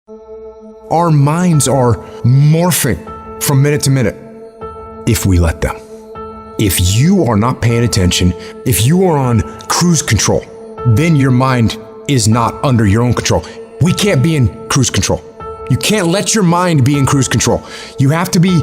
Our minds are morphing from minute to minute if we let them. If you are not paying attention, if you are on cruise control, then your mind is not under your own control. We can't be in cruise control. You can't let your mind be in cruise control. You have to be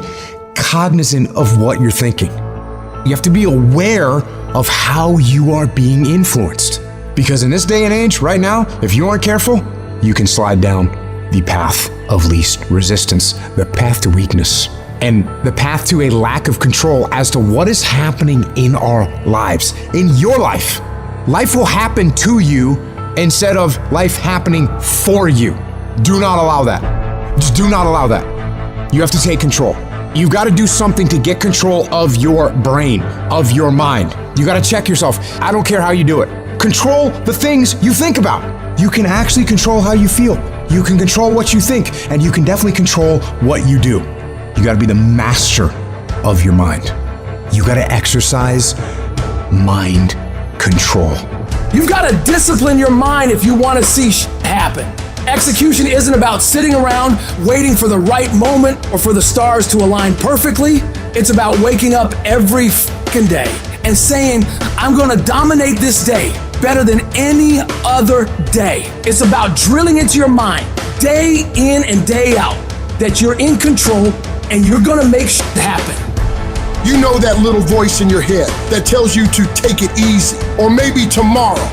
cognizant of what you're thinking. You have to be aware of how you are being influenced. Because in this day and age, right now, if you aren't careful, you can slide down the path of least resistance, the path to weakness, and the path to a lack of control as to what is happening in our lives, in your life. Life will happen to you instead of life happening for you. Do not allow that. Just do not allow that. You have to take control. You've got to do something to get control of your brain, of your mind. You got to check yourself. I don't care how you do it. Control the things you think about. You can actually control how you feel. You can control what you think, and you can definitely control what you do. You got to be the master of your mind. You got to exercise mind control. You've got to discipline your mind if you want to see happen. Execution isn't about sitting around waiting for the right moment or for the stars to align perfectly. It's about waking up every fucking day and saying, I'm going to dominate this day better than any other day. It's about drilling into your mind day in and day out that you're in control and you're going to make shit happen. You know that little voice in your head that tells you to take it easy, or maybe tomorrow.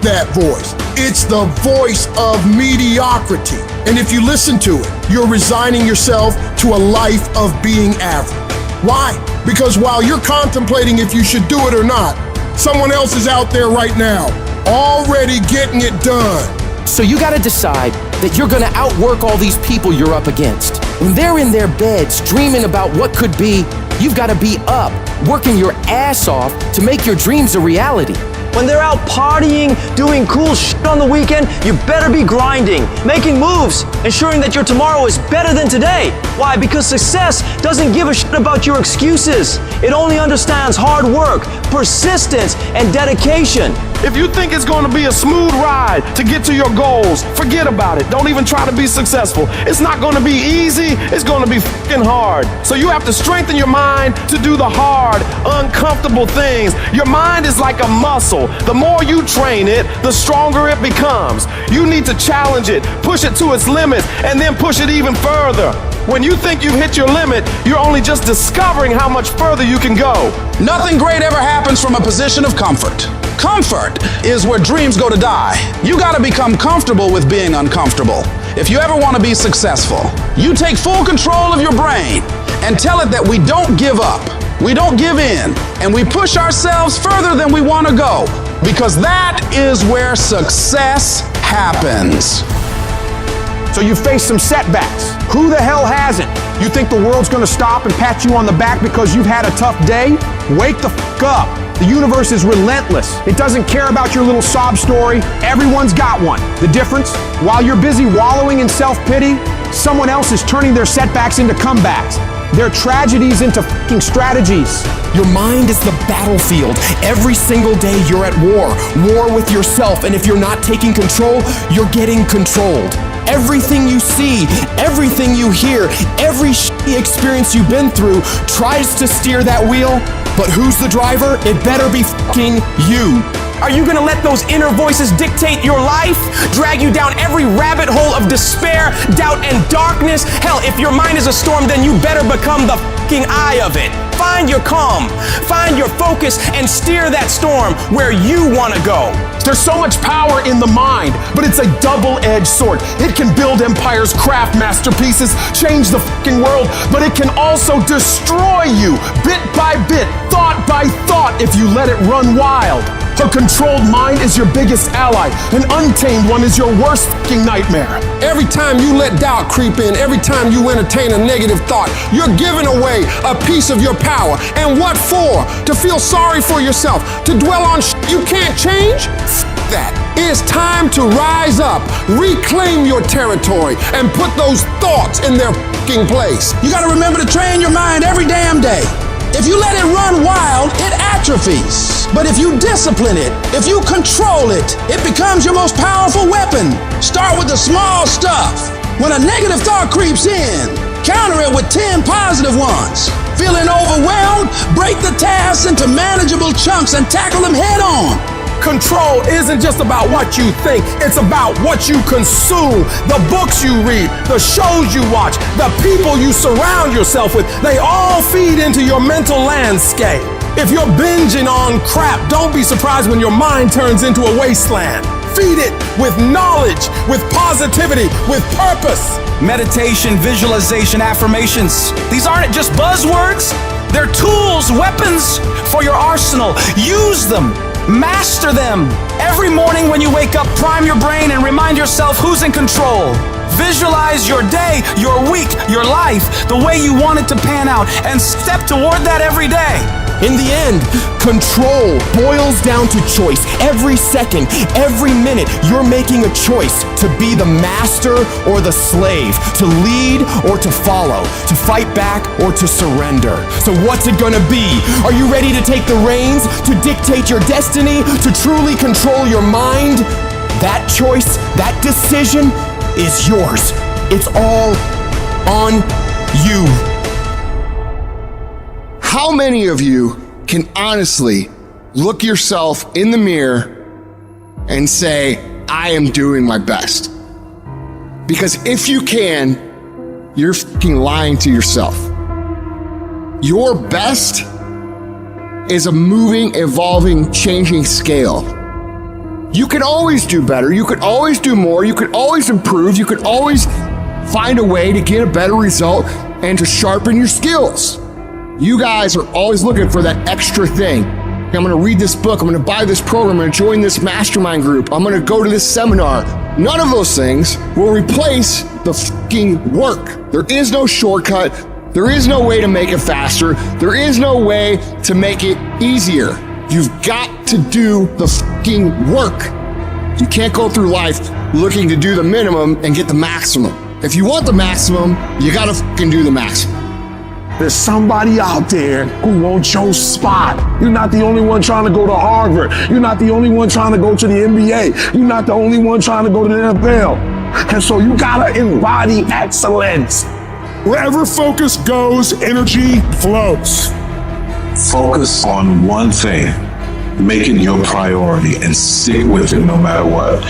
That voice. It's the voice of mediocrity. And if you listen to it, you're resigning yourself to a life of being average. Why? Because while you're contemplating if you should do it or not, someone else is out there right now, already getting it done. So you gotta decide that you're gonna outwork all these people you're up against. When they're in their beds dreaming about what could be, you've gotta be up, working your ass off to make your dreams a reality. When they're out partying, doing cool shit on the weekend, you better be grinding, making moves, ensuring that your tomorrow is better than today. Why? Because success doesn't give a shit about your excuses. It only understands hard work, persistence, and dedication. If you think it's going to be a smooth ride to get to your goals, forget about it. Don't even try to be successful. It's not going to be easy. It's going to be fucking hard. So you have to strengthen your mind to do the hard, uncomfortable things. Your mind is like a muscle. The more you train it, the stronger it becomes. You need to challenge it, push it to its limits, and then push it even further. When you think you've hit your limit, you're only just discovering how much further you can go. Nothing great ever happens from a position of comfort. Comfort is where dreams go to die. You gotta become comfortable with being uncomfortable. If you ever want to be successful, you take full control of your brain and tell it that we don't give up, we don't give in, and we push ourselves further than we want to go, because that is where success happens. So you face some setbacks. Who the hell hasn't? You think the world's gonna stop and pat you on the back because you've had a tough day? Wake the fuck up. The universe is relentless. It doesn't care about your little sob story. Everyone's got one. The difference? While you're busy wallowing in self-pity, someone else is turning their setbacks into comebacks, their tragedies into fucking strategies. Your mind is the battlefield. Every single day you're at war with yourself, and if you're not taking control, you're getting controlled. Everything you see, everything you hear, every shitty experience you've been through tries to steer that wheel, but who's the driver? It better be fucking you. Are you gonna let those inner voices dictate your life? Drag you down every rabbit hole of despair, doubt, and darkness? Hell, if your mind is a storm, then you better become the fucking eye of it. Find your calm, find your focus, and steer that storm where you wanna go. There's so much power in the mind, but it's a double-edged sword. It can build empires, craft masterpieces, change the fucking world, but it can also destroy you bit by bit, thought by thought, if you let it run wild. A controlled mind is your biggest ally. An untamed one is your worst fucking nightmare. Every time you let doubt creep in, every time you entertain a negative thought, you're giving away a piece of your power. And what for? To feel sorry for yourself, to dwell on you can't change? That. It's time to rise up, reclaim your territory, and put those thoughts in their fucking place. You gotta remember to train your mind every damn day. If you let it run wild, it atrophies. But if you discipline it, if you control it, it becomes your most powerful weapon. Start with the small stuff. When a negative thought creeps in, counter it with 10 positive ones. Feeling overwhelmed? Break the tasks into manageable chunks and tackle them head on. Control isn't just about what you think, it's about what you consume. The books you read, the shows you watch, the people you surround yourself with, they all feed into your mental landscape. If you're binging on crap, don't be surprised when your mind turns into a wasteland. Feed it with knowledge, with positivity, with purpose. Meditation, visualization, affirmations. These aren't just buzzwords. They're tools, weapons for your arsenal. Use them. Master them. Every morning when you wake up, prime your brain and remind yourself who's in control. Visualize your day, your week, your life, the way you want it to pan out, and step toward that every day. In the end, control boils down to choice. Every second, every minute, you're making a choice to be the master or the slave, to lead or to follow, to fight back or to surrender. So what's it gonna be? Are you ready to take the reins, to dictate your destiny, to truly control your mind? That choice, that decision is yours. It's all on you. How many of you can honestly look yourself in the mirror and say, I am doing my best? Because if you can, you're fucking lying to yourself. Your best is a moving, evolving, changing scale. You can always do better. You could always do more. You could always improve. You could always find a way to get a better result and to sharpen your skills. You guys are always looking for that extra thing. I'm going to read this book. I'm going to buy this program. I'm going to join this mastermind group. I'm going to go to this seminar. None of those things will replace the fucking work. There is no shortcut. There is no way to make it faster. There is no way to make it easier. You've got to do the fucking work. You can't go through life looking to do the minimum and get the maximum. If you want the maximum, you got to fucking do the maximum. There's somebody out there who wants your spot. You're not the only one trying to go to Harvard. You're not the only one trying to go to the NBA. You're not the only one trying to go to the NFL. And so you gotta embody excellence. Wherever focus goes, energy flows. Focus on one thing. Make it your priority and stick with it no matter what.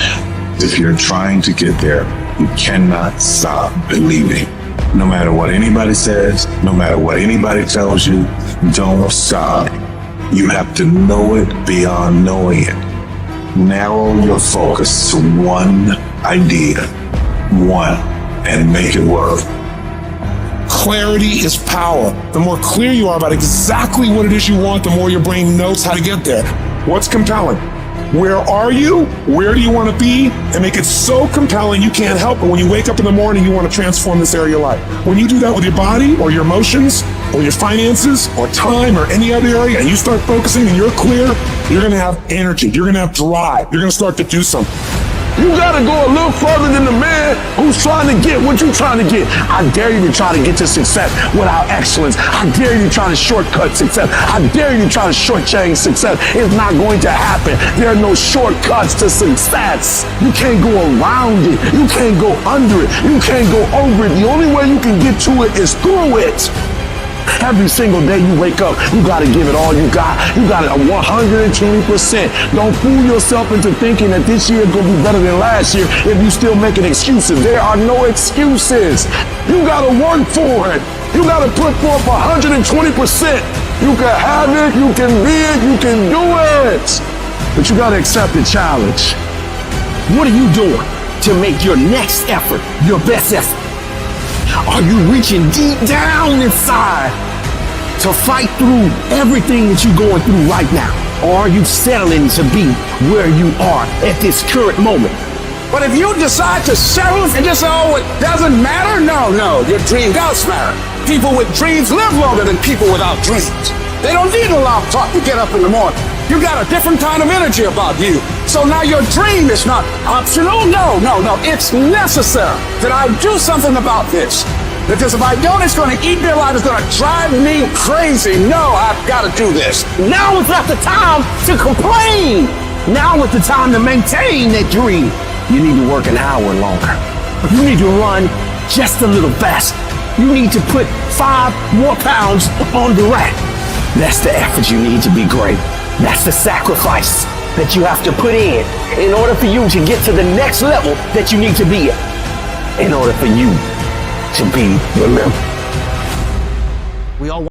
If you're trying to get there, you cannot stop believing. No matter what anybody says, no matter what anybody tells you, don't stop. You have to know it beyond knowing it. Narrow your focus to one idea, and make it work. Clarity is power. The more clear you are about exactly what it is you want, the more your brain knows how to get there. What's compelling? Where are you? Where do you want to be? And make it so compelling you can't help it. When you wake up in the morning, you want to transform this area of life. When you do that with your body or your emotions or your finances or time or any other area, and you start focusing and you're clear, you're going to have energy. You're going to have drive. You're going to start to do something. You gotta go a little further than the man who's trying to get what you're trying to get. I dare you to try to get to success without excellence. I dare you to try to shortcut success. I dare you to try to shortchange success. It's not going to happen. There are no shortcuts to success. You can't go around it. You can't go under it. You can't go over it. The only way you can get to it is through it. Every single day you wake up, you gotta give it all you got. You got it 120%. Don't fool yourself into thinking that this year is gonna be better than last year if you still making excuses. There are no excuses. You gotta work for it. You gotta put forth 120%. You can have it, you can be it, you can do it. But you gotta accept the challenge. What are you doing to make your next effort your best effort? Are you reaching deep down inside to fight through everything that you're going through right now? Or are you settling to be where you are at this current moment? But if you decide to settle and just say, oh, it doesn't matter, no, your dream does matter. People with dreams live longer than people without dreams. They don't need alarm clock to get up in the morning. You got a different kind of energy about you. So now your dream is not optional. No. It's necessary that I do something about this. Because if I don't, it's going to eat me alive. It's going to drive me crazy. No, I've got to do this. Now is not the time to complain. Now is the time to maintain that dream. You need to work an hour longer. You need to run just a little faster. You need to put 5 more pounds on the rack. That's the effort you need to be great. That's the sacrifice that you have to put in order for you to get to the next level that you need to be at. In order for you to be remembered. We all want